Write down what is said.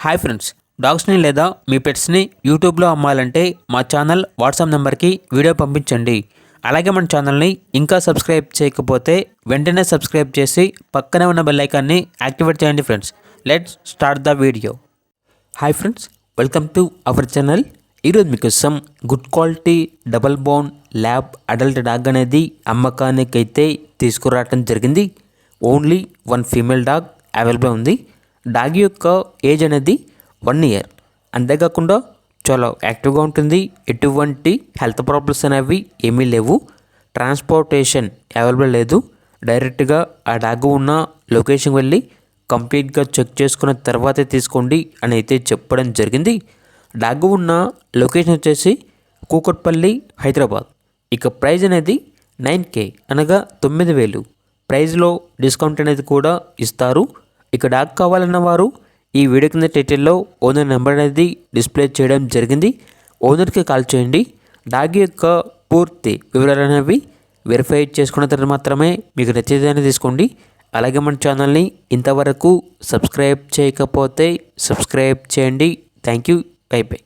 Hi friends, డాగ్స్ని లేదా మీ పెట్స్ని యూట్యూబ్లో అమ్మాలంటే మా ఛానల్ వాట్సాప్ నెంబర్కి వీడియో పంపించండి. అలాగే మన ఛానల్ని ఇంకా సబ్స్క్రైబ్ చేయకపోతే వెంటనే సబ్స్క్రైబ్ చేసి పక్కనే ఉన్న బెల్ ఐకాన్ని యాక్టివేట్ చేయండి friends. Let's start the video. Hi friends, welcome to our channel. ఈరోజు మీకోసం good quality double bone lab adult dog అనేది అమ్మకానికైతే తీసుకురావడం జరిగింది. Only one female dog available ఉంది. డాగ్ యొక్క ఏజ్ అనేది 1 ఇయర్. అంతేకాకుండా చాలా యాక్టివ్గా ఉంటుంది. ఎటువంటి హెల్త్ ప్రాబ్లమ్స్ అనేవి ఏమీ లేవు. ట్రాన్స్పోర్టేషన్ అవైలబుల్ లేదు. డైరెక్ట్గా ఆ డాగ్ ఉన్న లొకేషన్కి వెళ్ళి కంప్లీట్గా చెక్ చేసుకున్న తర్వాతే తీసుకోండి అని అయితే చెప్పడం జరిగింది. డాగ్ ఉన్న లొకేషన్ వచ్చేసి కూకట్పల్లి, హైదరాబాద్. ఇక ప్రైజ్ అనేది 9K అనగా 9,000. ప్రైజ్లో డిస్కౌంట్ అనేది కూడా ఇస్తారు. ఇక డాగ్ కావాలన్న వారు ఈ వీడియో కింద టైటిల్లో ఓనర్ నెంబర్ అనేది డిస్ప్లే చేయడం జరిగింది. ఓనర్కి కాల్ చేయండి. డాగ్ యొక్క పూర్తి వివరాలు అనేవి వెరిఫై చేసుకున్న తర్వాత మాత్రమే మీకు నచ్చేదాన్ని తీసుకోండి. అలాగే మన ఛానల్ని ఇంతవరకు సబ్స్క్రైబ్ చేయకపోతే సబ్స్క్రైబ్ చేయండి. Thank you. By by.